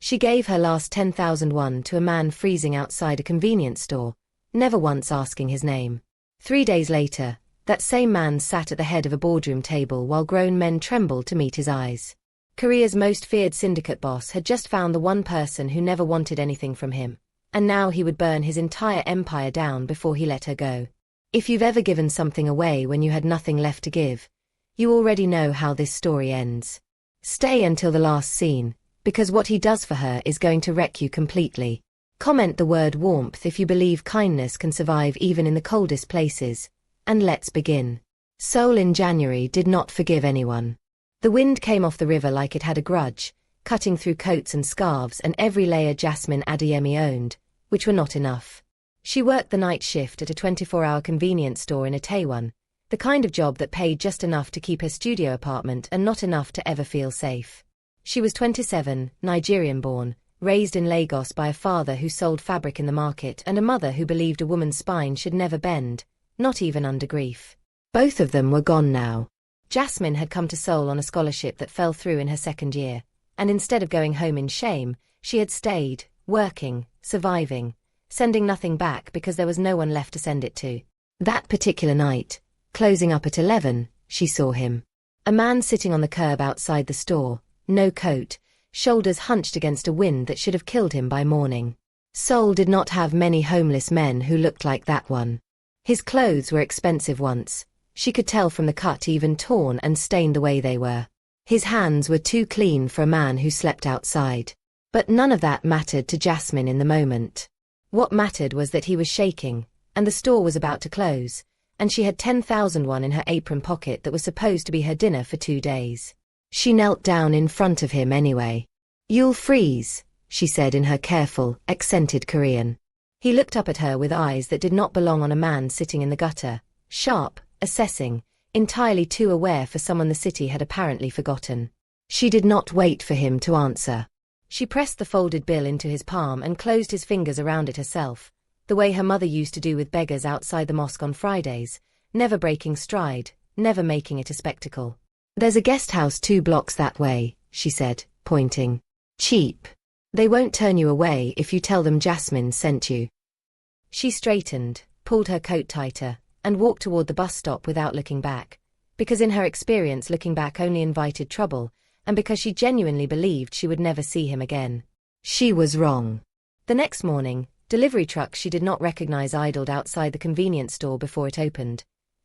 She gave her last 10,000 won to a man freezing outside a convenience store, never once asking his name. 3 days later, that same man sat at the head of a boardroom table while grown men trembled to meet his eyes. Korea's most feared syndicate boss had just found the one person who never wanted anything from him, and now he would burn his entire empire down before he let her go. If you've ever given something away when you had nothing left to give, you already know how this story ends. Stay until the last scene, because what he does for her is going to wreck you completely. Comment the word warmth if you believe kindness can survive even in the coldest places, and let's begin. Seoul in January did not forgive anyone. The wind came off the river like it had a grudge, cutting through coats and scarves and every layer Jasmine Adeyemi owned, which were not enough. She worked the night shift at a 24-hour convenience store in Itaewon, the kind of job that paid just enough to keep her studio apartment and not enough to ever feel safe. She was 27, Nigerian-born, raised in Lagos by a father who sold fabric in the market and a mother who believed a woman's spine should never bend, not even under grief. Both of them were gone now. Jasmine had come to Seoul on a scholarship that fell through in her second year, and instead of going home in shame, she had stayed, working, surviving, sending nothing back because there was no one left to send it to. That particular night, closing up at 11, she saw him. A man sitting on the curb outside the store, no coat, shoulders hunched against a wind that should have killed him by morning. Seoul did not have many homeless men who looked like that one. His clothes were expensive once. She could tell from the cut, even torn and stained the way they were. His hands were too clean for a man who slept outside. But none of that mattered to Jasmine in the moment. What mattered was that he was shaking, and the store was about to close, and she had 10,000 won in her apron pocket that was supposed to be her dinner for 2 days. She knelt down in front of him anyway. "You'll freeze," she said in her careful, accented Korean. He looked up at her with eyes that did not belong on a man sitting in the gutter, sharp, assessing, entirely too aware for someone the city had apparently forgotten. She did not wait for him to answer. She pressed the folded bill into his palm and closed his fingers around it herself, the way her mother used to do with beggars outside the mosque on Fridays, never breaking stride, never making it a spectacle. "There's a guest house 2 blocks that way," she said, pointing. "Cheap. They won't turn you away if you tell them Jasmine sent you." She straightened, pulled her coat tighter, and walked toward the bus stop without looking back, because in her experience looking back only invited trouble, and because she genuinely believed she would never see him again. She was wrong. The next morning, delivery trucks she did not recognize idled outside the convenience store before it opened,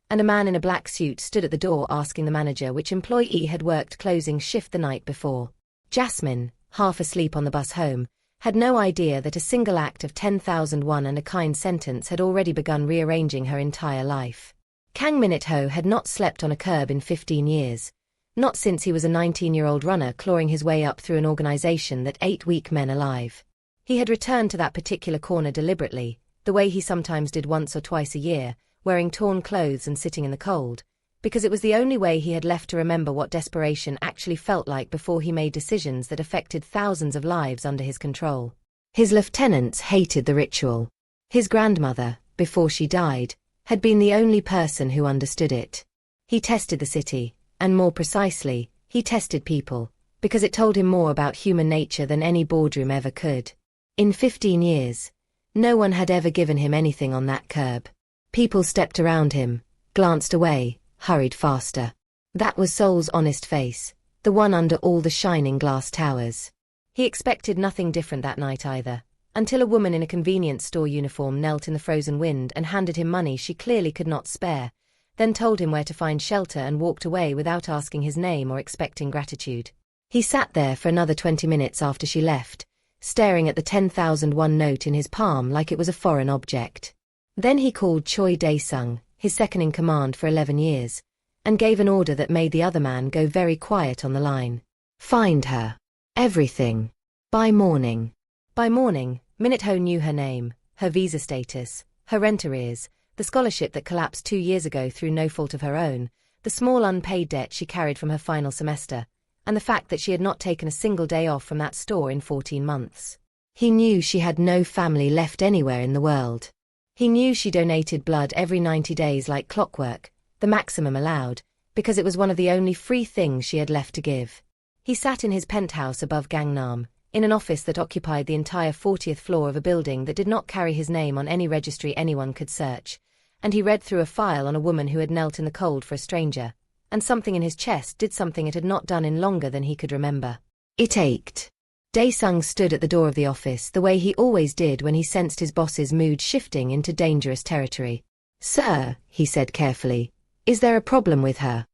and a man in a black suit stood at the door asking the manager which employee had worked closing shift the night before. Jasmine, half asleep on the bus home, had no idea that a single act of 10,000 won and a kind sentence had already begun rearranging her entire life. Kang Min-ho had not slept on a curb in 15 years, not since he was a 19-year-old runner clawing his way up through an organization that ate weak men alive. He had returned to that particular corner deliberately, the way he sometimes did once or twice a year, wearing torn clothes and sitting in the cold, because it was the only way he had left to remember what desperation actually felt like before he made decisions that affected thousands of lives under his control. His lieutenants hated the ritual. His grandmother, before she died, had been the only person who understood it. He tested the city, and more precisely, he tested people, because it told him more about human nature than any boardroom ever could. In 15 years, no one had ever given him anything on that curb. People stepped around him, glanced away, hurried faster. That was Seoul's honest face, the one under all the shining glass towers. He expected nothing different that night either, until a woman in a convenience store uniform knelt in the frozen wind and handed him money she clearly could not spare, then told him where to find shelter and walked away without asking his name or expecting gratitude. He sat there for another 20 minutes after she left, staring at the 10,000 won note in his palm like it was a foreign object. Then he called Choi Dae-sung, his second-in-command for 11 years, and gave an order that made the other man go very quiet on the line. "Find her. Everything. By morning." By morning, Min-ho knew her name, her visa status, her rent arrears, the scholarship that collapsed 2 years ago through no fault of her own, the small unpaid debt she carried from her final semester, and the fact that she had not taken a single day off from that store in 14 months. He knew she had no family left anywhere in the world. He knew she donated blood every 90 days like clockwork, the maximum allowed, because it was one of the only free things she had left to give. He sat in his penthouse above Gangnam, in an office that occupied the entire 40th floor of a building that did not carry his name on any registry anyone could search, and he read through a file on a woman who had knelt in the cold for a stranger, and something in his chest did something it had not done in longer than he could remember. It ached. Dae-sung stood at the door of the office the way he always did when he sensed his boss's mood shifting into dangerous territory. "Sir," he said carefully, "is there a problem with her?"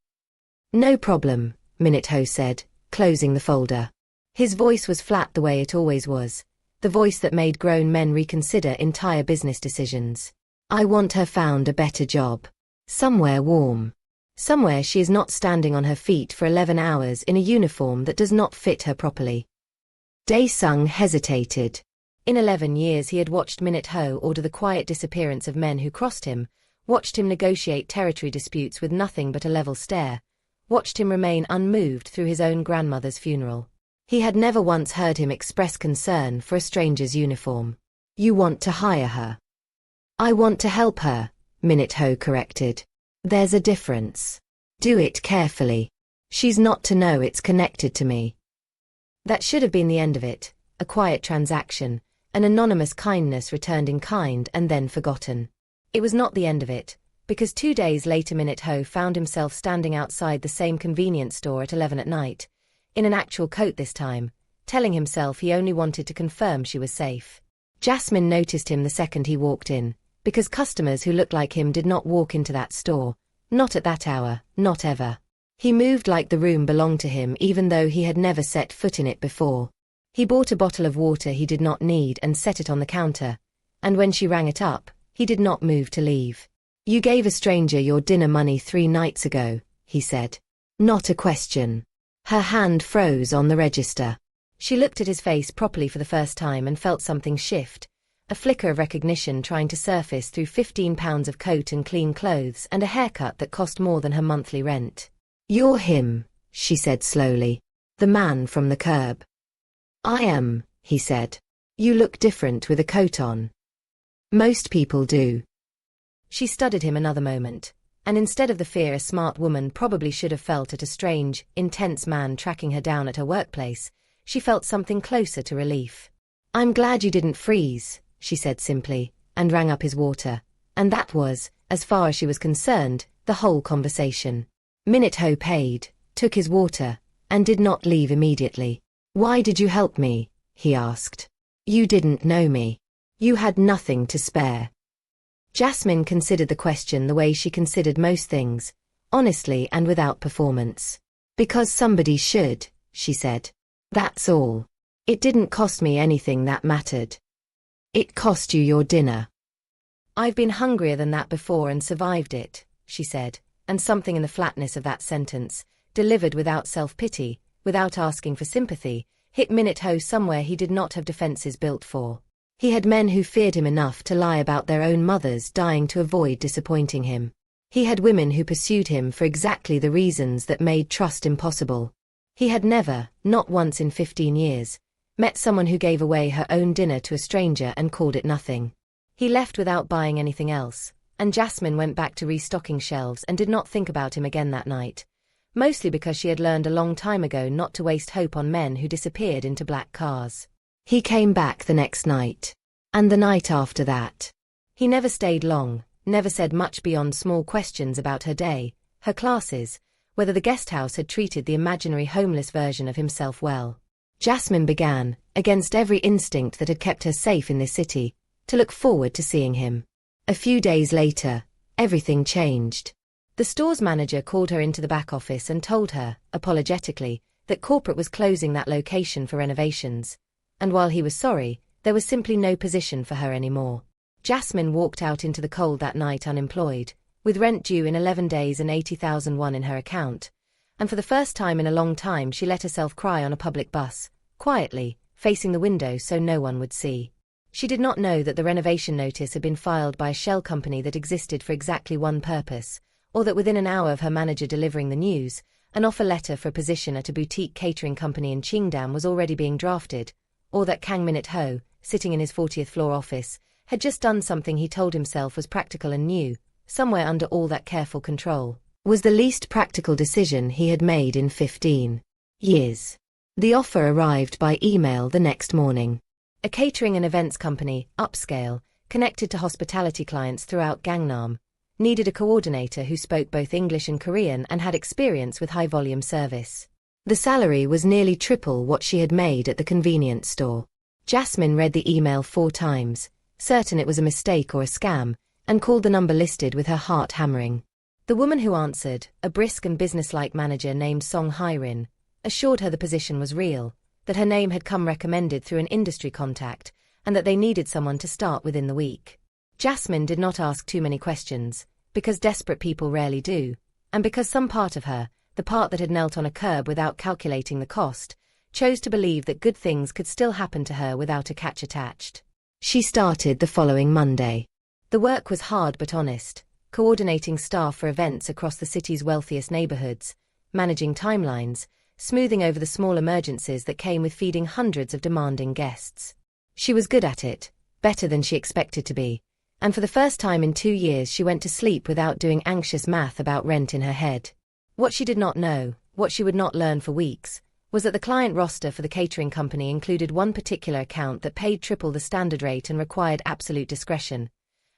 "No problem," Min-ho said, closing the folder. His voice was flat the way it always was, the voice that made grown men reconsider entire business decisions. "I want her found a better job. Somewhere warm. Somewhere she is not standing on her feet for 11 hours in a uniform that does not fit her properly." Dae-sung hesitated. In 11 years he had watched Min-ho order the quiet disappearance of men who crossed him, watched him negotiate territory disputes with nothing but a level stare, watched him remain unmoved through his own grandmother's funeral. He had never once heard him express concern for a stranger's uniform. "You want to hire her?" "I want to help her," Min-ho corrected. "There's a difference. Do it carefully. She's not to know it's connected to me." That should have been the end of it, a quiet transaction, an anonymous kindness returned in kind and then forgotten. It was not the end of it, because 2 days later Min-ho found himself standing outside the same convenience store at 11 at night, in an actual coat this time, telling himself he only wanted to confirm she was safe. Jasmine noticed him the second he walked in, because customers who looked like him did not walk into that store, not at that hour, not ever. He moved like the room belonged to him even though he had never set foot in it before. He bought a bottle of water he did not need and set it on the counter, and when she rang it up, he did not move to leave. "You gave a stranger your dinner money 3 nights ago," he said. "Not a question." Her hand froze on the register. She looked at his face properly for the first time and felt something shift, a flicker of recognition trying to surface through 15 pounds of coat and clean clothes and a haircut that cost more than her monthly rent. "You're him," she said slowly. "The man from the curb." "I am," he said. "You look different with a coat on." "Most people do." She studied him another moment, and instead of the fear a smart woman probably should have felt at a strange, intense man tracking her down at her workplace, she felt something closer to relief. "I'm glad you didn't freeze," she said simply, and rang up his water, and that was, as far as she was concerned, the whole conversation. Min-ho paid, took his water, and did not leave immediately. "Why did you help me?" he asked. "You didn't know me. You had nothing to spare." Jasmine considered the question the way she considered most things, honestly and without performance. "Because somebody should," she said. "That's all. It didn't cost me anything that mattered. It cost you your dinner." "I've been hungrier than that before and survived it," she said, and something in the flatness of that sentence, delivered without self-pity, without asking for sympathy, hit Min-ho somewhere he did not have defenses built for. He had men who feared him enough to lie about their own mothers dying to avoid disappointing him. He had women who pursued him for exactly the reasons that made trust impossible. He had never, not once in 15 years, met someone who gave away her own dinner to a stranger and called it nothing. He left without buying anything else, and Jasmine went back to restocking shelves and did not think about him again that night, mostly because she had learned a long time ago not to waste hope on men who disappeared into black cars. He came back the next night. And the night after that. He never stayed long, never said much beyond small questions about her day, her classes, whether the guest house had treated the imaginary homeless version of himself well. Jasmine began, against every instinct that had kept her safe in this city, to look forward to seeing him. A few days later, everything changed. The store's manager called her into the back office and told her, apologetically, that corporate was closing that location for renovations, and while he was sorry, there was simply no position for her anymore. Jasmine walked out into the cold that night unemployed, with rent due in 11 days and 80,000 won in her account, and for the first time in a long time she let herself cry on a public bus, quietly, facing the window so no one would see. She did not know that the renovation notice had been filed by a shell company that existed for exactly one purpose, or that within an hour of her manager delivering the news, an offer letter for a position at a boutique catering company in Qingdam was already being drafted, or that Kang Min-ho, sitting in his 40th floor office, had just done something he told himself was practical and new, somewhere under all that careful control, was the least practical decision he had made in 15 years. The offer arrived by email the next morning. A catering and events company, upscale, connected to hospitality clients throughout Gangnam, needed a coordinator who spoke both English and Korean and had experience with high-volume service. The salary was nearly triple what she had made at the convenience store. Jasmine read the email 4 times, certain it was a mistake or a scam, and called the number listed with her heart hammering. The woman who answered, a brisk and businesslike manager named Song Hye-rin, assured her the position was real, that her name had come recommended through an industry contact, and that they needed someone to start within the week. Jasmine did not ask too many questions, because desperate people rarely do, and because some part of her, the part that had knelt on a curb without calculating the cost, chose to believe that good things could still happen to her without a catch attached. She started the following Monday. The work was hard but honest, coordinating staff for events across the city's wealthiest neighborhoods, managing timelines, smoothing over the small emergencies that came with feeding hundreds of demanding guests. She was good at it, better than she expected to be, and for the first time in 2 years she went to sleep without doing anxious math about rent in her head. What she did not know, what she would not learn for weeks, was that the client roster for the catering company included one particular account that paid triple the standard rate and required absolute discretion.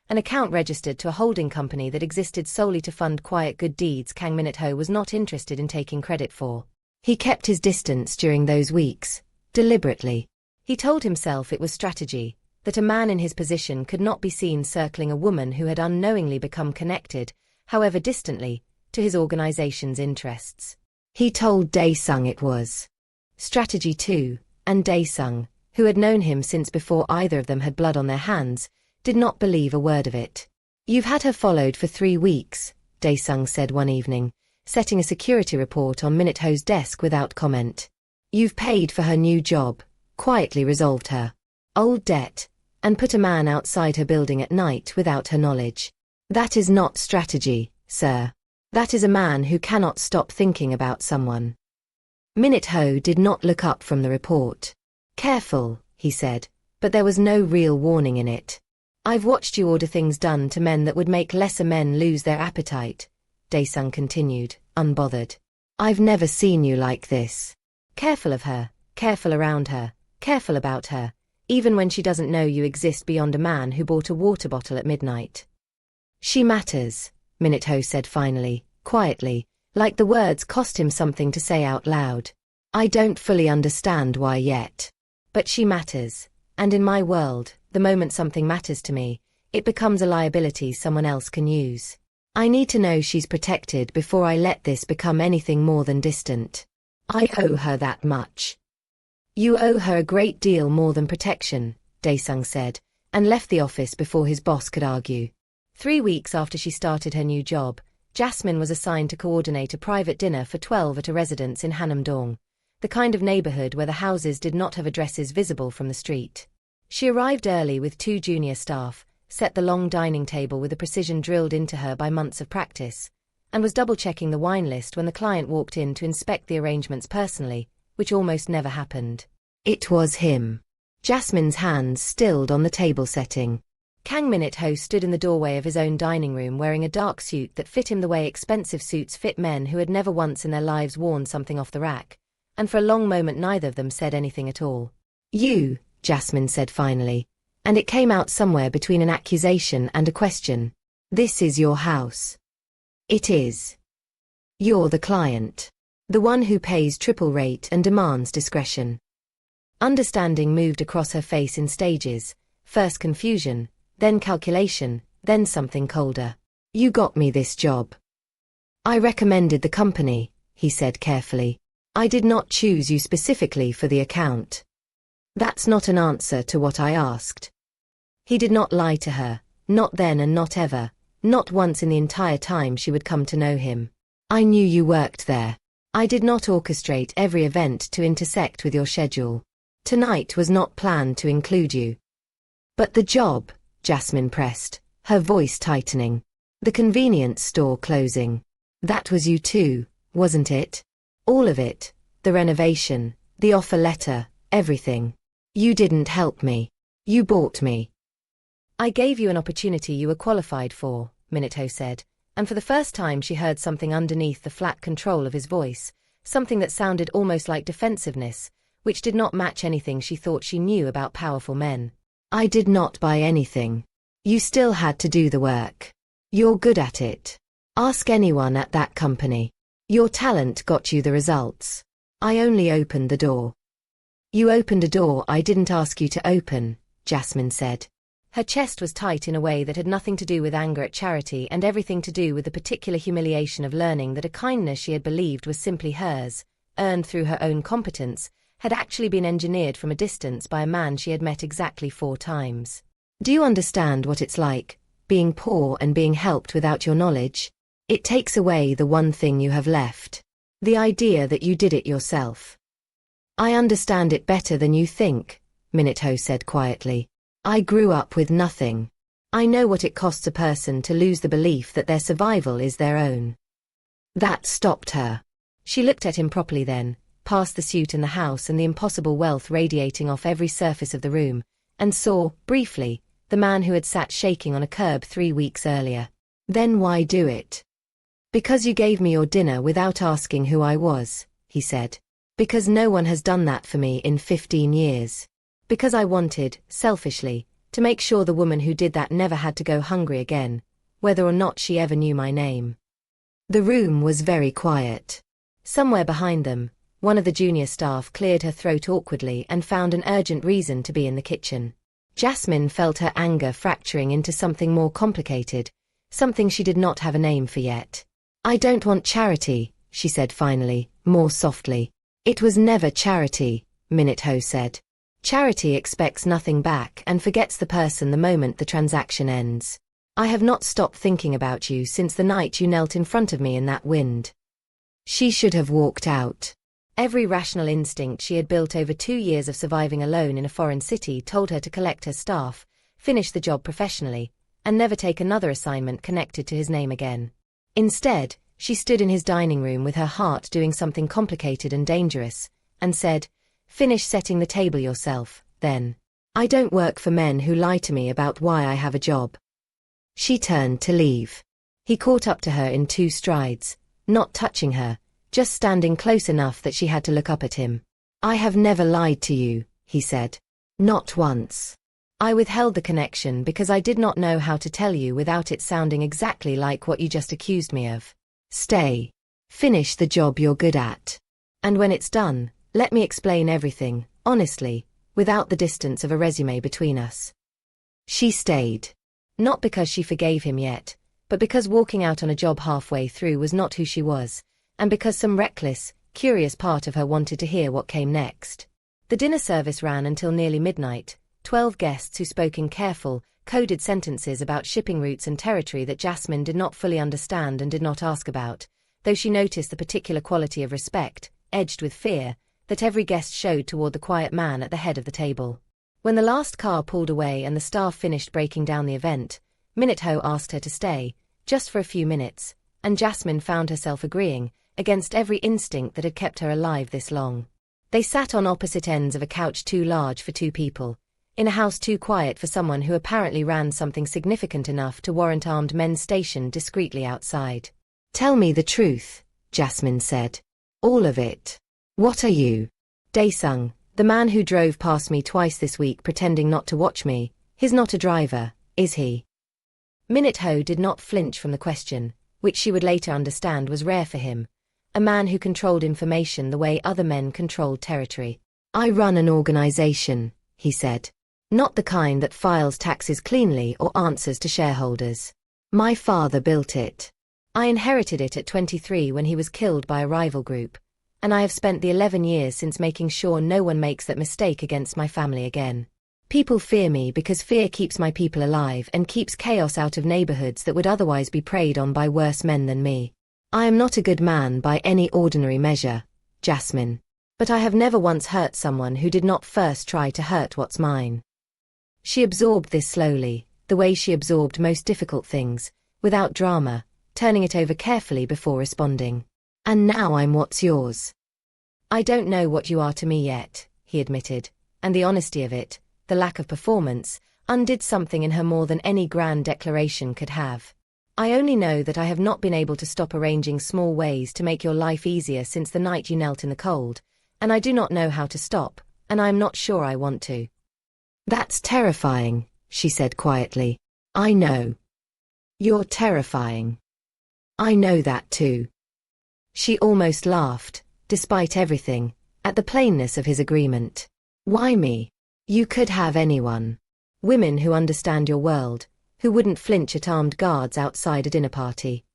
An account registered to a holding company that existed solely to fund quiet good deeds Kang Min-ho was not interested in taking credit for. He kept his distance during those weeks, deliberately. He told himself it was strategy, that a man in his position could not be seen circling a woman who had unknowingly become connected, however distantly, to his organization's interests. He told Dae-sung it was strategy too, and Dae-sung, who had known him since before either of them had blood on their hands, did not believe a word of it. You've had her followed for 3 weeks, Dae-sung said one evening, setting a security report on Min-ho's desk without comment. You've paid for her new job, quietly resolved her old debt, and put a man outside her building at night without her knowledge. That is not strategy, sir. That is a man who cannot stop thinking about someone. Min-ho did not look up from the report. Careful, he said, but there was no real warning in it. I've watched you order things done to men that would make lesser men lose their appetite, Dae-sung continued, unbothered. I've never seen you like this. Careful of her, careful around her, careful about her, even when she doesn't know you exist beyond a man who bought a water bottle at midnight. She matters, Min-ho said finally, quietly, like the words cost him something to say out loud. I don't fully understand why yet. But she matters, and in my world, the moment something matters to me, it becomes a liability someone else can use. I need to know she's protected before I let this become anything more than distant. I owe her that much. You owe her a great deal more than protection, Dae-sung said, and left the office before his boss could argue. 3 weeks after she started her new job, Jasmine was assigned to coordinate a private dinner for 12 at a residence in Hanam-dong, the kind of neighborhood where the houses did not have addresses visible from the street. She arrived early with 2 junior staff, set the long dining table with a precision drilled into her by months of practice, and was double-checking the wine list when the client walked in to inspect the arrangements personally, which almost never happened. It was him. Jasmine's hands stilled on the table setting. Kang Min-ho stood in the doorway of his own dining room wearing a dark suit that fit him the way expensive suits fit men who had never once in their lives worn something off the rack, and for a long moment neither of them said anything at all. You, Jasmine said finally, and it came out somewhere between an accusation and a question. This is your house. It is. You're the client. The one who pays triple rate and demands discretion. Understanding moved across her face in stages, first confusion, then calculation, then something colder. You got me this job. I recommended the company, he said carefully. I did not choose you specifically for the account. That's not an answer to what I asked. He did not lie to her, not then and not ever, not once in the entire time she would come to know him. I knew you worked there. I did not orchestrate every event to intersect with your schedule. Tonight was not planned to include you. But the job, Jasmine pressed, her voice tightening. The convenience store closing. That was you too, wasn't it? All of it, the renovation, the offer letter, everything. You didn't help me. You bought me. I gave you an opportunity you were qualified for, Min-ho said, and for the first time she heard something underneath the flat control of his voice, something that sounded almost like defensiveness, which did not match anything she thought she knew about powerful men. "I did not buy anything. You still had to do the work. You're good at it. Ask anyone at that company. Your talent got you the results. I only opened the door." "You opened a door I didn't ask you to open," Jasmine said. Her chest was tight in a way that had nothing to do with anger at Charity and everything to do with the particular humiliation of learning that a kindness she had believed was simply hers, earned through her own competence, had actually been engineered from a distance by a man she had met exactly 4 times. "Do you understand what it's like, being poor and being helped without your knowledge? It takes away the one thing you have left. The idea that you did it yourself." "I understand it better than you think," Min-ho said quietly. "I grew up with nothing. I know what it costs a person to lose the belief that their survival is their own." That stopped her. She looked at him properly then, past the suit and the house and the impossible wealth radiating off every surface of the room, and saw, briefly, the man who had sat shaking on a curb 3 weeks earlier. "Then why do it?" "Because you gave me your dinner without asking who I was," he said. "Because no one has done that for me in 15 years. Because I wanted, selfishly, to make sure the woman who did that never had to go hungry again, whether or not she ever knew my name." The room was very quiet. Somewhere behind them, one of the junior staff cleared her throat awkwardly and found an urgent reason to be in the kitchen. Jasmine felt her anger fracturing into something more complicated, something she did not have a name for yet. "I don't want Charity," she said finally, more softly. "It was never Charity," Min-ho said. "Charity expects nothing back and forgets the person the moment the transaction ends. I have not stopped thinking about you since the night you knelt in front of me in that wind." She should have walked out. Every rational instinct she had built over 2 years of surviving alone in a foreign city told her to collect her staff, finish the job professionally, and never take another assignment connected to his name again. Instead, she stood in his dining room with her heart doing something complicated and dangerous, and said, "Finish setting the table yourself, then. I don't work for men who lie to me about why I have a job." She turned to leave. He caught up to her in 2 strides, not touching her, just standing close enough that she had to look up at him. "I have never lied to you," he said. "Not once. I withheld the connection because I did not know how to tell you without it sounding exactly like what you just accused me of. Stay. Finish the job you're good at. And when it's done, let me explain everything, honestly, without the distance of a resume between us." She stayed. Not because she forgave him yet, but because walking out on a job halfway through was not who she was, and because some reckless, curious part of her wanted to hear what came next. The dinner service ran until nearly midnight, 12 guests who spoke in careful, coded sentences about shipping routes and territory that Jasmine did not fully understand and did not ask about, though she noticed the particular quality of respect, edged with fear, that every guest showed toward the quiet man at the head of the table. When the last car pulled away and the staff finished breaking down the event, Min-ho asked her to stay, just for a few minutes, and Jasmine found herself agreeing, against every instinct that had kept her alive this long. They sat on opposite ends of a couch too large for 2 people, in a house too quiet for someone who apparently ran something significant enough to warrant armed men stationed discreetly outside. "Tell me the truth," Jasmine said. "All of it. What are you?" "Dae-sung, the man who drove past me twice this week pretending not to watch me, he's not a driver, is he?" Min-ho did not flinch from the question, which she would later understand was rare for him, a man who controlled information the way other men controlled territory. "I run an organization," he said. "Not the kind that files taxes cleanly or answers to shareholders. My father built it. I inherited it at 23 when he was killed by a rival group, and I have spent the 11 years since making sure no one makes that mistake against my family again. People fear me because fear keeps my people alive and keeps chaos out of neighborhoods that would otherwise be preyed on by worse men than me. I am not a good man by any ordinary measure, Jasmine, but I have never once hurt someone who did not first try to hurt what's mine." She absorbed this slowly, the way she absorbed most difficult things, without drama, turning it over carefully before responding. "And now I'm what's yours." "I don't know what you are to me yet," he admitted, and the honesty of it, the lack of performance, undid something in her more than any grand declaration could have. I only know that I have not been able to stop arranging small ways to make your life easier since the night you knelt in the cold, and I do not know how to stop, and I am not sure I want to. That's terrifying, she said quietly. I know. You're terrifying. I know that too. She almost laughed, despite everything, at the plainness of his agreement. Why me? You could have anyone. Women who understand your world, who wouldn't flinch at armed guards outside a dinner party.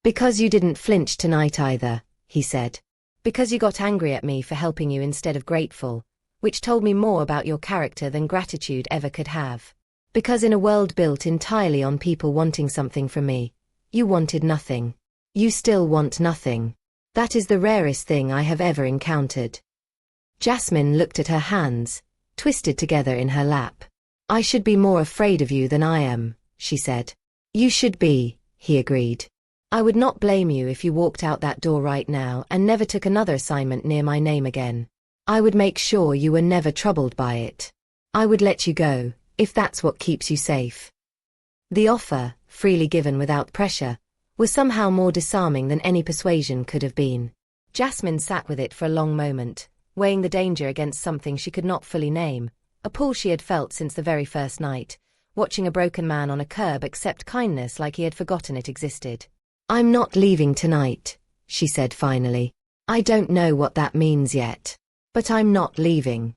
Because you didn't flinch tonight either, he said. Because you got angry at me for helping you instead of grateful, which told me more about your character than gratitude ever could have. Because in a world built entirely on people wanting something from me, you wanted nothing. You still want nothing. That is the rarest thing I have ever encountered. Jasmine looked at her hands, twisted together in her lap. I should be more afraid of you than I am, she said. You should be, he agreed. I would not blame you if you walked out that door right now and never took another assignment near my name again. I would make sure you were never troubled by it. I would let you go, if that's what keeps you safe. The offer, freely given without pressure, was somehow more disarming than any persuasion could have been. Jasmine sat with it for a long moment, weighing the danger against something she could not fully name, a pull she had felt since the very first night, watching a broken man on a curb accept kindness like he had forgotten it existed. I'm not leaving tonight, she said finally. I don't know what that means yet. But I'm not leaving.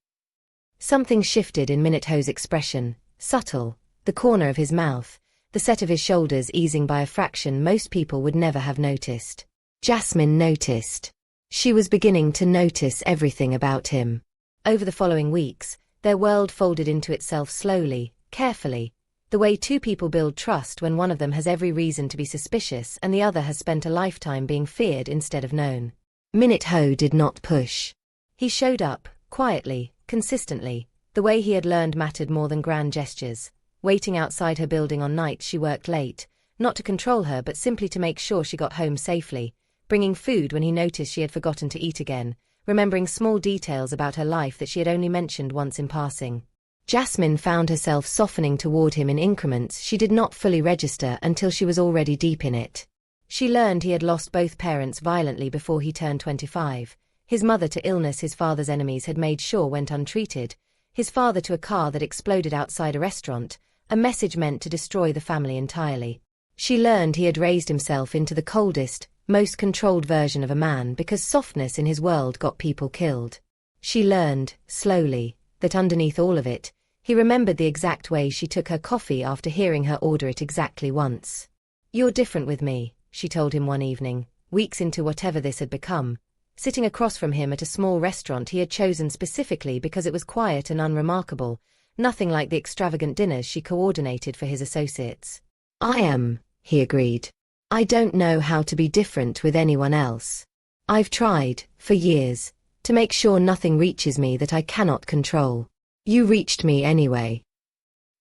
Something shifted in Min-ho's expression, subtle, the corner of his mouth, the set of his shoulders easing by a fraction most people would never have noticed. Jasmine noticed. She was beginning to notice everything about him. Over the following weeks, their world folded into itself slowly, carefully, the way two people build trust when one of them has every reason to be suspicious and the other has spent a lifetime being feared instead of known. Min-ho did not push. He showed up, quietly, consistently, the way he had learned mattered more than grand gestures, waiting outside her building on nights she worked late, not to control her but simply to make sure she got home safely, bringing food when he noticed she had forgotten to eat again, remembering small details about her life that she had only mentioned once in passing. Jasmine found herself softening toward him in increments she did not fully register until she was already deep in it. She learned he had lost both parents violently before he turned 25, his mother to illness his father's enemies had made sure went untreated, his father to a car that exploded outside a restaurant, a message meant to destroy the family entirely. She learned he had raised himself into the coldest, most controlled version of a man because softness in his world got people killed. She learned, slowly, that underneath all of it, he remembered the exact way she took her coffee after hearing her order it exactly once. You're different with me, she told him one evening, weeks into whatever this had become, sitting across from him at a small restaurant he had chosen specifically because it was quiet and unremarkable, nothing like the extravagant dinners she coordinated for his associates. I am, he agreed. I don't know how to be different with anyone else. I've tried, for years, to make sure nothing reaches me that I cannot control. You reached me anyway.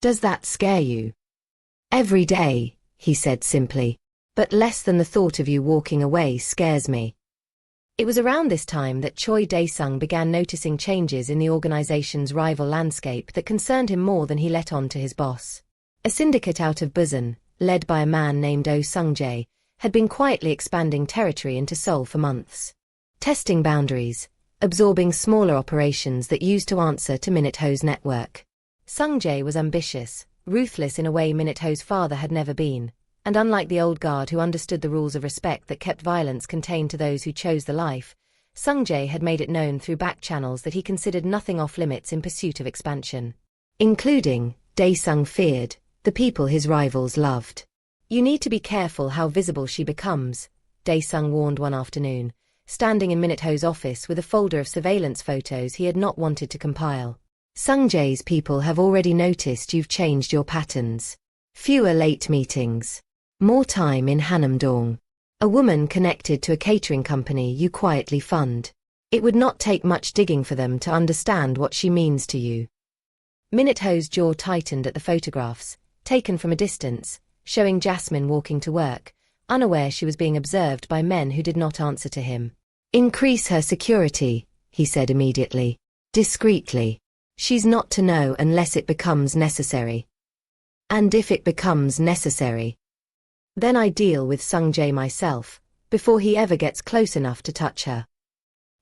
Does that scare you? Every day, he said simply, but less than the thought of you walking away scares me. It was around this time that Choi Dae-sung began noticing changes in the organization's rival landscape that concerned him more than he let on to his boss. A syndicate out of Busan, led by a man named Oh Sung-jae, had been quietly expanding territory into Seoul for months. Testing boundaries, absorbing smaller operations that used to answer to Min-ho's network. Sung-jae was ambitious, ruthless in a way Min-ho's father had never been, and unlike the old guard who understood the rules of respect that kept violence contained to those who chose the life, Sung-jae had made it known through back channels that he considered nothing off limits in pursuit of expansion. Including, Dae-sung feared, the people his rivals loved. You need to be careful how visible she becomes, Dae-sung warned one afternoon, standing in Min-ho's office with a folder of surveillance photos he had not wanted to compile. Sung-jae's people have already noticed you've changed your patterns. Fewer late meetings. More time in Hanam-dong. A woman connected to a catering company you quietly fund. It would not take much digging for them to understand what she means to you. Min-ho's jaw tightened at the photographs, taken from a distance, showing Jasmine walking to work, unaware she was being observed by men who did not answer to him. Increase her security, he said immediately. Discreetly. She's not to know unless it becomes necessary. And if it becomes necessary. Then I deal with Sung-jae myself, before he ever gets close enough to touch her.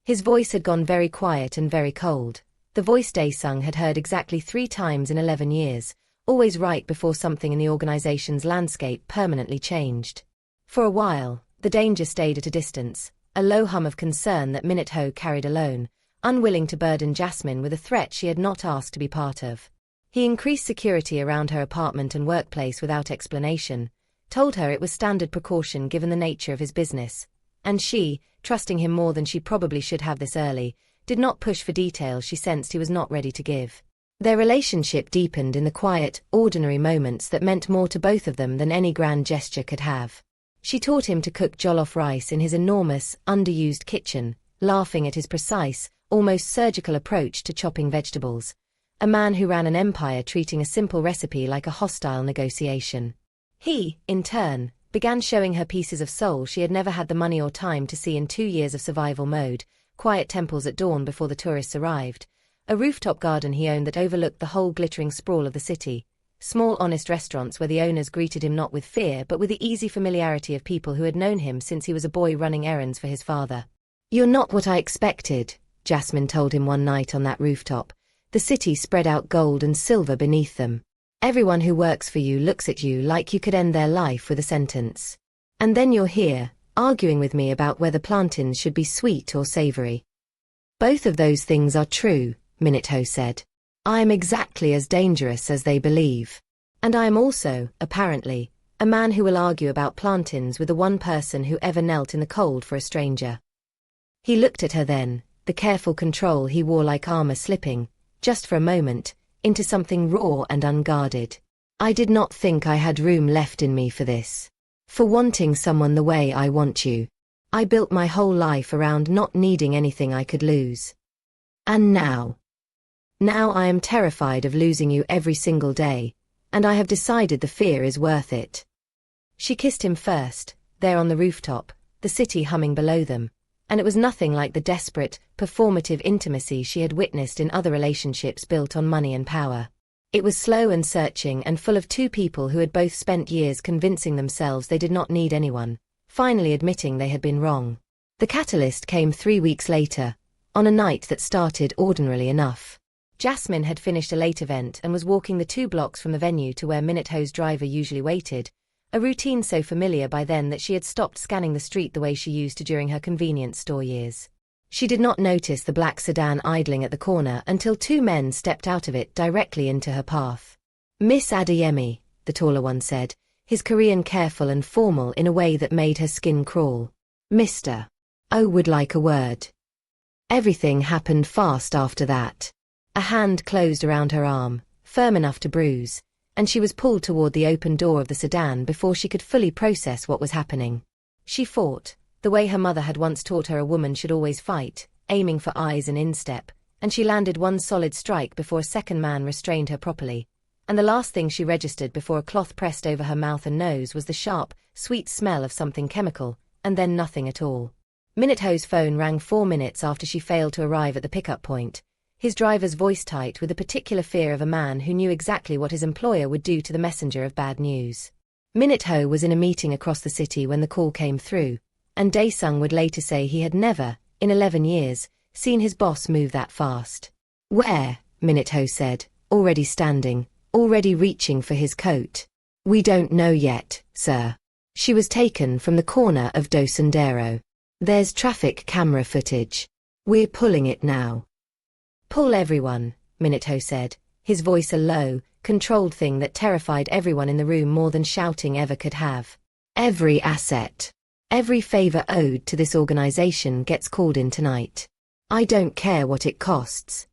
His voice had gone very quiet and very cold. The voice Dae-sung had heard exactly 3 times in 11 years, always right before something in the organization's landscape permanently changed. For a while, the danger stayed at a distance, a low hum of concern that Min-ho carried alone, unwilling to burden Jasmine with a threat she had not asked to be part of. He increased security around her apartment and workplace without explanation, told her it was standard precaution given the nature of his business, and she, trusting him more than she probably should have this early, did not push for details she sensed he was not ready to give. Their relationship deepened in the quiet, ordinary moments that meant more to both of them than any grand gesture could have. She taught him to cook jollof rice in his enormous, underused kitchen, laughing at his precise, almost surgical approach to chopping vegetables. A man who ran an empire treating a simple recipe like a hostile negotiation. He, in turn, began showing her pieces of Seoul she had never had the money or time to see in 2 years of survival mode, quiet temples at dawn before the tourists arrived, a rooftop garden he owned that overlooked the whole glittering sprawl of the city, small honest restaurants where the owners greeted him not with fear but with the easy familiarity of people who had known him since he was a boy running errands for his father. "You're not what I expected," Jasmine told him one night on that rooftop. The city spread out gold and silver beneath them. Everyone who works for you looks at you like you could end their life with a sentence. And then you're here, arguing with me about whether plantains should be sweet or savory. "Both of those things are true," Min-ho said. "I am exactly as dangerous as they believe. And I am also, apparently, a man who will argue about plantains with the one person who ever knelt in the cold for a stranger." He looked at her then, the careful control he wore like armor slipping, just for a moment, into something raw and unguarded. "I did not think I had room left in me for this. For wanting someone the way I want you. I built my whole life around not needing anything I could lose. And now I am terrified of losing you every single day, and I have decided the fear is worth it." She kissed him first, there on the rooftop, the city humming below them, and it was nothing like the desperate, performative intimacy she had witnessed in other relationships built on money and power. It was slow and searching and full of 2 people who had both spent years convincing themselves they did not need anyone, finally admitting they had been wrong. The catalyst came 3 weeks later, on a night that started ordinarily enough. Jasmine had finished a late event and was walking the 2 blocks from the venue to where Min-ho's driver usually waited, a routine so familiar by then that she had stopped scanning the street the way she used to during her convenience store years. She did not notice the black sedan idling at the corner until 2 men stepped out of it directly into her path. "Miss Adeyemi," the taller one said, his Korean careful and formal in a way that made her skin crawl. "Mr. O would like a word." Everything happened fast after that. A hand closed around her arm, firm enough to bruise, and she was pulled toward the open door of the sedan before she could fully process what was happening. She fought, the way her mother had once taught her a woman should always fight, aiming for eyes and instep, and she landed one solid strike before a second man restrained her properly, and the last thing she registered before a cloth pressed over her mouth and nose was the sharp, sweet smell of something chemical, and then nothing at all. Min-ho's phone rang 4 minutes after she failed to arrive at the pickup point, his driver's voice tight with the particular fear of a man who knew exactly what his employer would do to the messenger of bad news. Min-ho was in a meeting across the city when the call came through, and Dae-sung would later say he had never, in 11 years, seen his boss move that fast. "Where?" Min-ho said, already standing, already reaching for his coat. "We don't know yet, sir. She was taken from the corner of Dosendero. There's traffic camera footage. We're pulling it now." "Pull everyone," Min-ho said, his voice a low, controlled thing that terrified everyone in the room more than shouting ever could have. "Every asset. Every favor owed to this organization gets called in tonight. I don't care what it costs."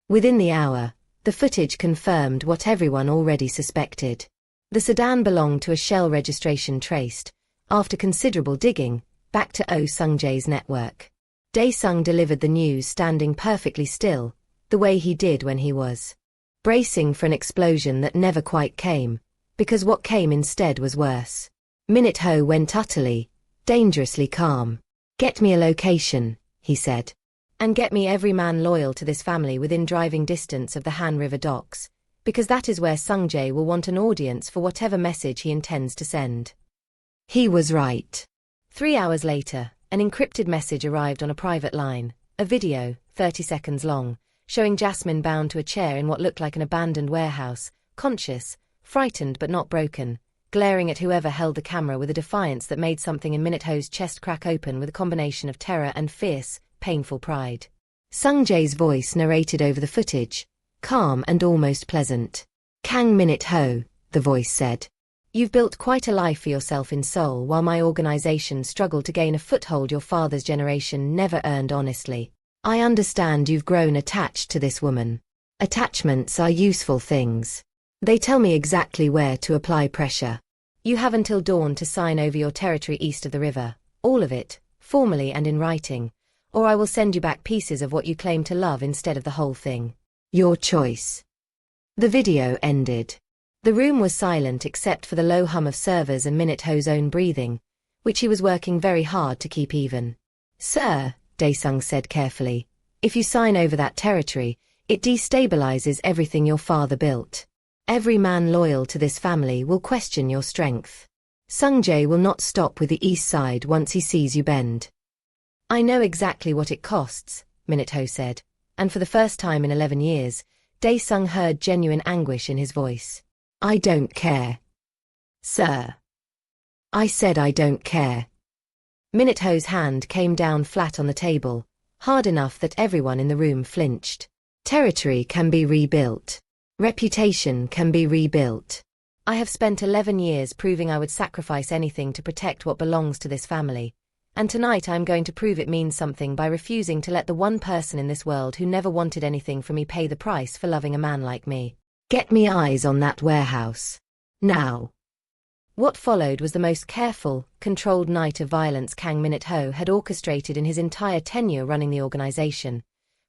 Within the hour, the footage confirmed what everyone already suspected. The sedan belonged to a Shell registration traced, after considerable digging, back to Oh Sung-jae's network. Dae-sung delivered the news standing perfectly still, the way he did when he was bracing for an explosion that never quite came, because what came instead was worse. Min-ho went utterly, dangerously calm. "Get me a location," he said. "And get me every man loyal to this family within driving distance of the Han River docks, because that is where Sung-jae will want an audience for whatever message he intends to send." He was right. 3 hours later, an encrypted message arrived on a private line, a video, 30 seconds long, showing Jasmine bound to a chair in what looked like an abandoned warehouse, conscious, frightened but not broken, glaring at whoever held the camera with a defiance that made something in Min-ho's chest crack open with a combination of terror and fierce, painful pride. Sung-jae's voice narrated over the footage, calm and almost pleasant. Kang Min-ho, the voice said. You've built quite a life for yourself in Seoul while my organization struggled to gain a foothold your father's generation never earned honestly. I understand you've grown attached to this woman. Attachments are useful things. They tell me exactly where to apply pressure. You have until dawn to sign over your territory east of the river, all of it, formally and in writing, or I will send you back pieces of what you claim to love instead of the whole thing. Your choice. The video ended. The room was silent except for the low hum of servers and Min-ho's own breathing, which he was working very hard to keep even. Sir, Dae-sung said carefully, if you sign over that territory, it destabilizes everything your father built. Every man loyal to this family will question your strength. Sung-jae will not stop with the east side once he sees you bend. I know exactly what it costs, Min-ho said, and for the first time in 11 years, Dae-sung heard genuine anguish in his voice. I don't care. Sir. I said I don't care. Min-ho's hand came down flat on the table, hard enough that everyone in the room flinched. Territory can be rebuilt. Reputation can be rebuilt. I have spent 11 years proving I would sacrifice anything to protect what belongs to this family, and tonight I am going to prove it means something by refusing to let the one person in this world who never wanted anything from me pay the price for loving a man like me. Get me eyes on that warehouse. Now. What followed was the most careful, controlled night of violence Kang Min-ho had orchestrated in his entire tenure running the organization,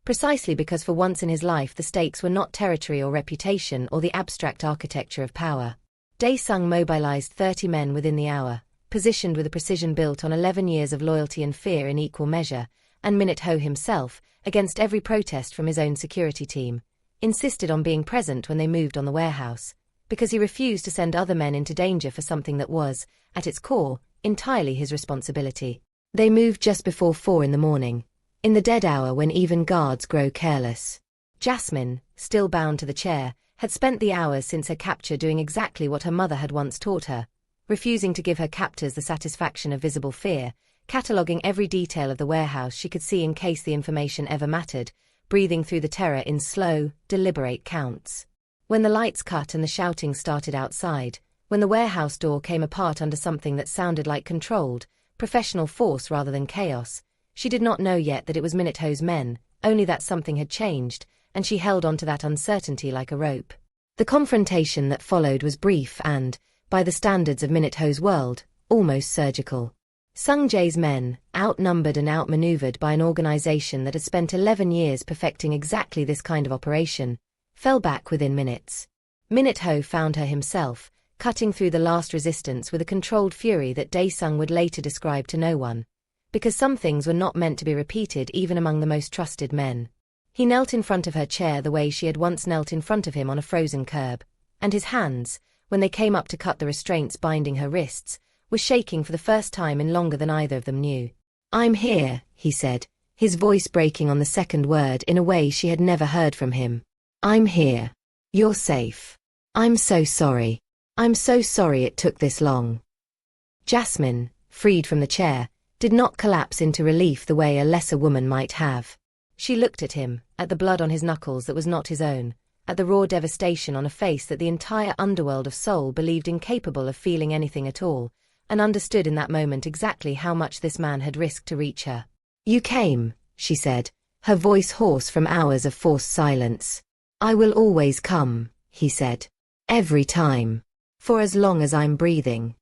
precisely because for once in his life the stakes were not territory or reputation or the abstract architecture of power. Dae-sung mobilized 30 men within the hour, positioned with a precision built on 11 years of loyalty and fear in equal measure, and Min-ho himself, against every protest from his own security team, insisted on being present when they moved on the warehouse, because he refused to send other men into danger for something that was, at its core, entirely his responsibility. They moved just before 4 in the morning, in the dead hour when even guards grow careless. Jasmine, still bound to the chair, had spent the hours since her capture doing exactly what her mother had once taught her, refusing to give her captors the satisfaction of visible fear, cataloguing every detail of the warehouse she could see in case the information ever mattered, breathing through the terror in slow, deliberate counts. When the lights cut and the shouting started outside, when the warehouse door came apart under something that sounded like controlled, professional force rather than chaos, she did not know yet that it was Min-ho's men, only that something had changed, and she held on to that uncertainty like a rope. The confrontation that followed was brief and, by the standards of Min-ho's world, almost surgical. Sung-jae's men, outnumbered and outmaneuvered by an organization that had spent 11 years perfecting exactly this kind of operation, fell back within minutes. Min-ho found her himself, cutting through the last resistance with a controlled fury that Dae-sung would later describe to no one, because some things were not meant to be repeated even among the most trusted men. He knelt in front of her chair the way she had once knelt in front of him on a frozen curb, and his hands, when they came up to cut the restraints binding her wrists, were shaking for the first time in longer than either of them knew. I'm here, he said, his voice breaking on the second word in a way she had never heard from him. I'm here. You're safe. I'm so sorry. I'm so sorry it took this long. Jasmine, freed from the chair, did not collapse into relief the way a lesser woman might have. She looked at him, at the blood on his knuckles that was not his own, at the raw devastation on a face that the entire underworld of Seoul believed incapable of feeling anything at all, and understood in that moment exactly how much this man had risked to reach her. You came, she said, her voice hoarse from hours of forced silence. I will always come, he said. Every time. For as long as I'm breathing.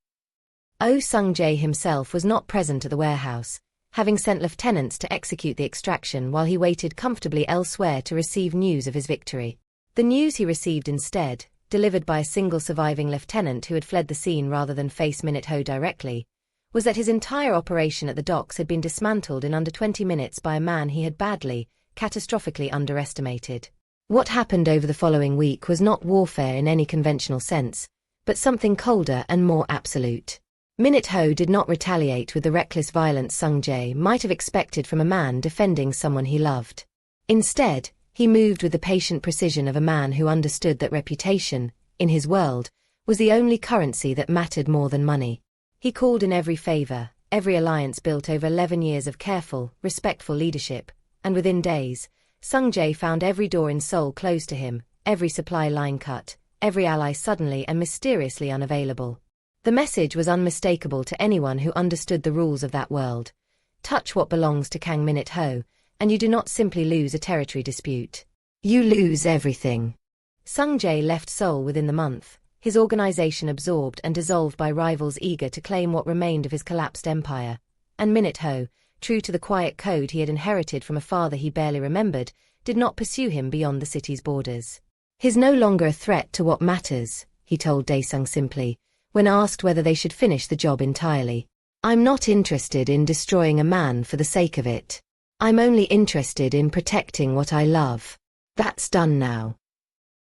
Oh Sung-jae himself was not present at the warehouse, having sent lieutenants to execute the extraction while he waited comfortably elsewhere to receive news of his victory. The news he received instead, delivered by a single surviving lieutenant who had fled the scene rather than face Min-ho directly, was that his entire operation at the docks had been dismantled in under 20 minutes by a man he had badly, catastrophically underestimated. What happened over the following week was not warfare in any conventional sense, but something colder and more absolute. Min-ho did not retaliate with the reckless violence Sung-jae might have expected from a man defending someone he loved. Instead, he moved with the patient precision of a man who understood that reputation, in his world, was the only currency that mattered more than money. He called in every favor, every alliance built over 11 years of careful, respectful leadership, and within days, Sung-jae found every door in Seoul closed to him, every supply line cut, every ally suddenly and mysteriously unavailable. The message was unmistakable to anyone who understood the rules of that world. Touch what belongs to Kang Min-ho, and you do not simply lose a territory dispute. You lose everything. Sung-jae left Seoul within the month, his organization absorbed and dissolved by rivals eager to claim what remained of his collapsed empire. And Min-ho, true to the quiet code he had inherited from a father he barely remembered, did not pursue him beyond the city's borders. He's no longer a threat to what matters, he told Dae-sung simply, when asked whether they should finish the job entirely. I'm not interested in destroying a man for the sake of it. I'm only interested in protecting what I love. That's done now.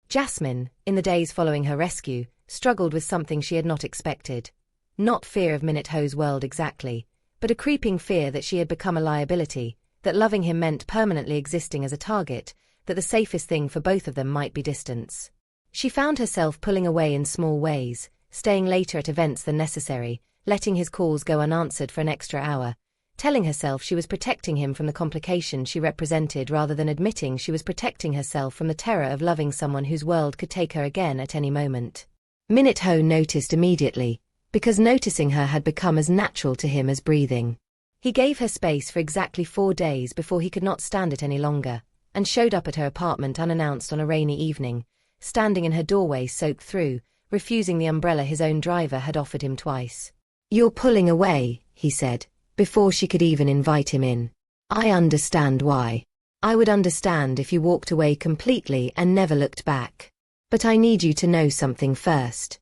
Jasmine, in the days following her rescue, struggled with something she had not expected. Not fear of Min-ho's world exactly, but a creeping fear that she had become a liability, that loving him meant permanently existing as a target, that the safest thing for both of them might be distance. She found herself pulling away in small ways, staying later at events than necessary, letting his calls go unanswered for an extra hour, telling herself she was protecting him from the complications she represented rather than admitting she was protecting herself from the terror of loving someone whose world could take her again at any moment. Min-ho noticed immediately, because noticing her had become as natural to him as breathing. He gave her space for exactly 4 days before he could not stand it any longer, and showed up at her apartment unannounced on a rainy evening, standing in her doorway soaked through, refusing the umbrella his own driver had offered him twice. You're pulling away, he said, before she could even invite him in. I understand why. I would understand if you walked away completely and never looked back. But I need you to know something first.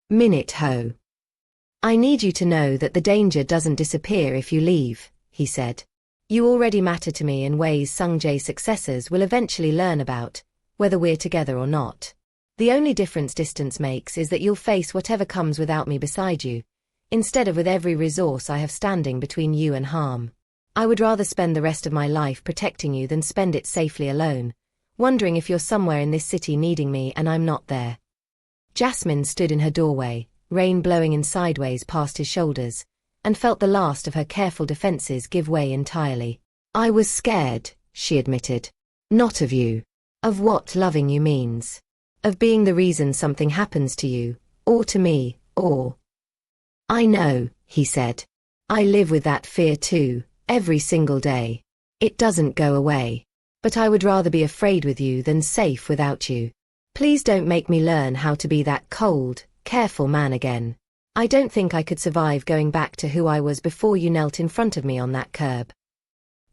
Min-ho. I need you to know that the danger doesn't disappear if you leave, he said. You already matter to me in ways Sung-jae's successors will eventually learn about, whether we're together or not. The only difference distance makes is that you'll face whatever comes without me beside you, instead of with every resource I have standing between you and harm. I would rather spend the rest of my life protecting you than spend it safely alone, wondering if you're somewhere in this city needing me and I'm not there. Jasmine stood in her doorway, rain blowing in sideways past his shoulders, and felt the last of her careful defenses give way entirely. I was scared, she admitted. Not of you. Of what loving you means. Of being the reason something happens to you, or to me, or... I know, he said. I live with that fear too, every single day. It doesn't go away. But I would rather be afraid with you than safe without you. Please don't make me learn how to be that cold, careful man again. I don't think I could survive going back to who I was before you knelt in front of me on that curb.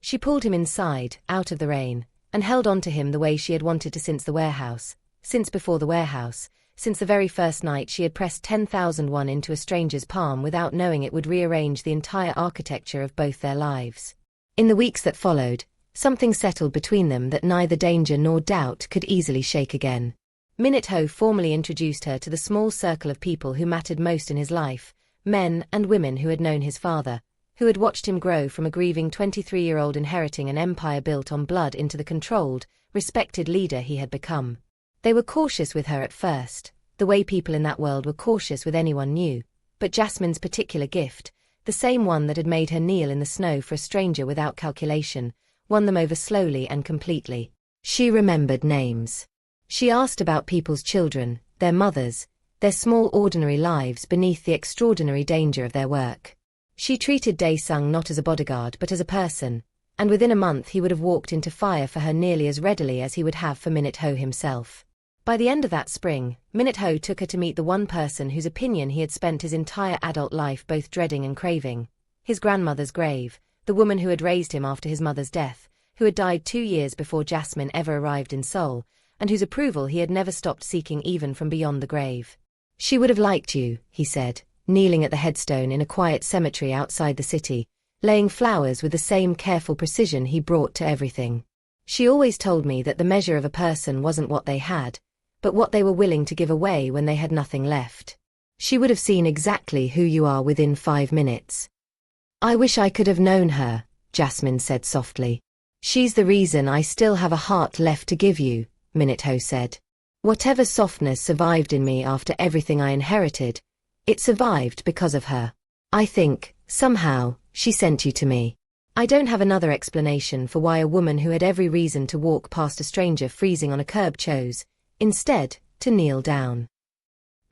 She pulled him inside, out of the rain, and held on to him the way she had wanted to since the warehouse. Since before the warehouse, since the very first night she had pressed 10,001 into a stranger's palm without knowing it would rearrange the entire architecture of both their lives. In the weeks that followed, something settled between them that neither danger nor doubt could easily shake again. Min-ho formally introduced her to the small circle of people who mattered most in his life, men and women who had known his father, who had watched him grow from a grieving 23-year-old inheriting an empire built on blood into the controlled, respected leader he had become. They were cautious with her at first, the way people in that world were cautious with anyone new, but Jasmine's particular gift, the same one that had made her kneel in the snow for a stranger without calculation, won them over slowly and completely. She remembered names. She asked about people's children, their mothers, their small ordinary lives beneath the extraordinary danger of their work. She treated Dae-sung not as a bodyguard but as a person, and within a month he would have walked into fire for her nearly as readily as he would have for Min-ho himself. By the end of that spring, Min-ho took her to meet the one person whose opinion he had spent his entire adult life both dreading and craving. His grandmother's grave, the woman who had raised him after his mother's death, who had died 2 years before Jasmine ever arrived in Seoul, and whose approval he had never stopped seeking even from beyond the grave. She would have liked you, he said, kneeling at the headstone in a quiet cemetery outside the city, laying flowers with the same careful precision he brought to everything. She always told me that the measure of a person wasn't what they had, but what they were willing to give away when they had nothing left. She would have seen exactly who you are within 5 minutes. I wish I could have known her, Jasmine said softly. She's the reason I still have a heart left to give you, Min-ho said. Whatever softness survived in me after everything I inherited, it survived because of her. I think, somehow, she sent you to me. I don't have another explanation for why a woman who had every reason to walk past a stranger freezing on a curb chose, instead, to kneel down.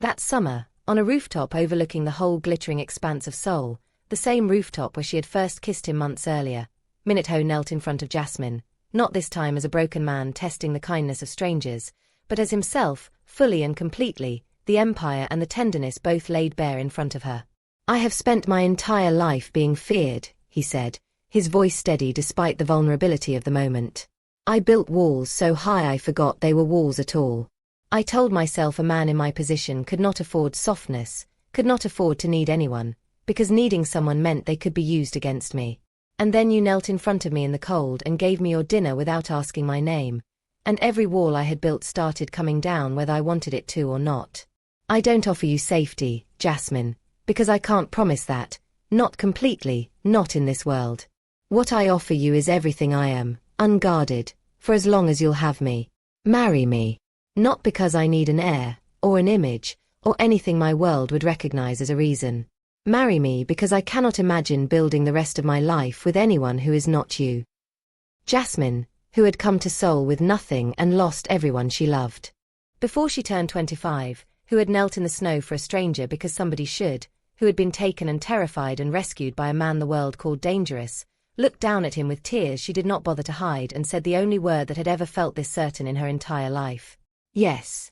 That summer, on a rooftop overlooking the whole glittering expanse of Seoul, the same rooftop where she had first kissed him months earlier, Min-ho knelt in front of Jasmine, not this time as a broken man testing the kindness of strangers, but as himself, fully and completely, the empire and the tenderness both laid bare in front of her. I have spent my entire life being feared, he said, his voice steady despite the vulnerability of the moment. I built walls so high I forgot they were walls at all. I told myself a man in my position could not afford softness, could not afford to need anyone, because needing someone meant they could be used against me. And then you knelt in front of me in the cold and gave me your dinner without asking my name, and every wall I had built started coming down whether I wanted it to or not. I don't offer you safety, Jasmine, because I can't promise that, not completely, not in this world. What I offer you is everything I am, unguarded, for as long as you'll have me. Marry me. Not because I need an heir, or an image, or anything my world would recognize as a reason. Marry me because I cannot imagine building the rest of my life with anyone who is not you. Jasmine, who had come to Seoul with nothing and lost everyone she loved. Before she turned 25, who had knelt in the snow for a stranger because somebody should, who had been taken and terrified and rescued by a man the world called dangerous, looked down at him with tears she did not bother to hide and said the only word that had ever felt this certain in her entire life. Yes.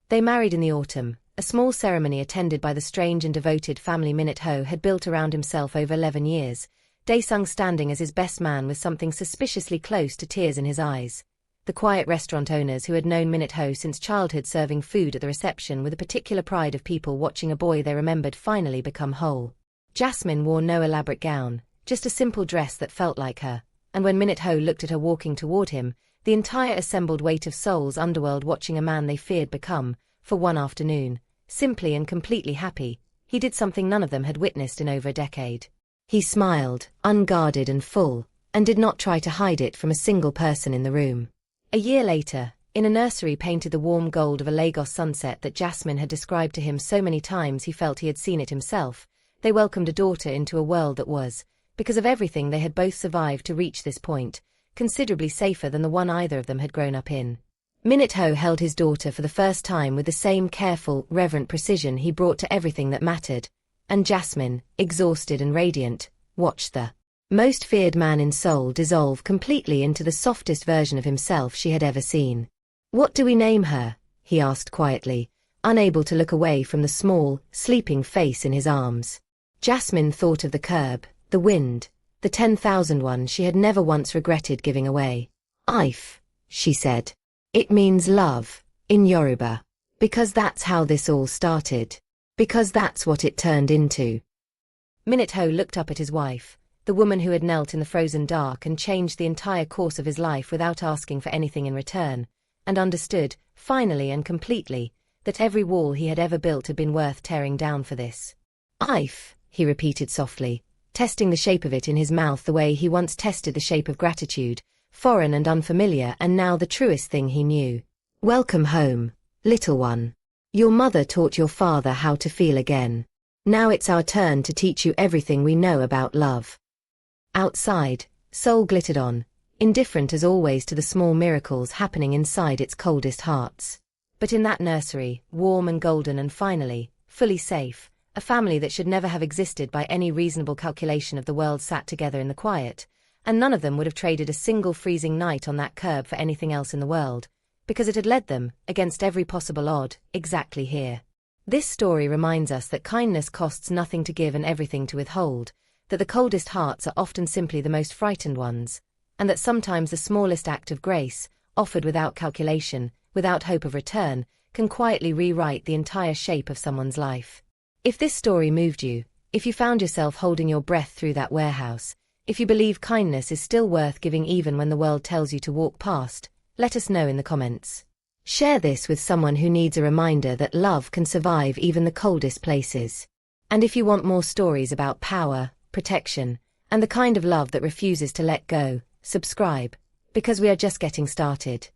They married in the autumn, a small ceremony attended by the strange and devoted family Min-ho had built around himself over 11 years, Dae-sung standing as his best man with something suspiciously close to tears in his eyes. The quiet restaurant owners who had known Min-ho since childhood serving food at the reception with a particular pride of people watching a boy they remembered finally become whole. Jasmine wore no elaborate gown, just a simple dress that felt like her, and when Min-ho looked at her walking toward him, the entire assembled weight of Seoul's underworld watching a man they feared become, for one afternoon, simply and completely happy, he did something none of them had witnessed in over a decade. He smiled, unguarded and full, and did not try to hide it from a single person in the room. A year later, in a nursery painted the warm gold of a Lagos sunset that Jasmine had described to him so many times he felt he had seen it himself, they welcomed a daughter into a world that was, because of everything they had both survived to reach this point, considerably safer than the one either of them had grown up in. Min-ho held his daughter for the first time with the same careful, reverent precision he brought to everything that mattered, and Jasmine, exhausted and radiant, watched the most feared man in Seoul dissolve completely into the softest version of himself she had ever seen. What do we name her? He asked quietly, unable to look away from the small, sleeping face in his arms. Jasmine thought of the curb, the wind, the 10,001 she had never once regretted giving away. Ife, she said. It means love, in Yoruba. Because that's how this all started. Because that's what it turned into. Min-ho looked up at his wife, the woman who had knelt in the frozen dark and changed the entire course of his life without asking for anything in return, and understood, finally and completely, that every wall he had ever built had been worth tearing down for this. Ife, he repeated softly, testing the shape of it in his mouth the way he once tested the shape of gratitude, foreign and unfamiliar and now the truest thing he knew. Welcome home, little one. Your mother taught your father how to feel again. Now it's our turn to teach you everything we know about love. Outside, Seoul glittered on, indifferent as always to the small miracles happening inside its coldest hearts. But in that nursery, warm and golden and finally, fully safe, a family that should never have existed by any reasonable calculation of the world sat together in the quiet, and none of them would have traded a single freezing night on that curb for anything else in the world, because it had led them, against every possible odd, exactly here. This story reminds us that kindness costs nothing to give and everything to withhold, that the coldest hearts are often simply the most frightened ones, and that sometimes the smallest act of grace, offered without calculation, without hope of return, can quietly rewrite the entire shape of someone's life. If this story moved you, if you found yourself holding your breath through that warehouse, if you believe kindness is still worth giving even when the world tells you to walk past, let us know in the comments. Share this with someone who needs a reminder that love can survive even the coldest places. And if you want more stories about power, protection, and the kind of love that refuses to let go, subscribe, because we are just getting started.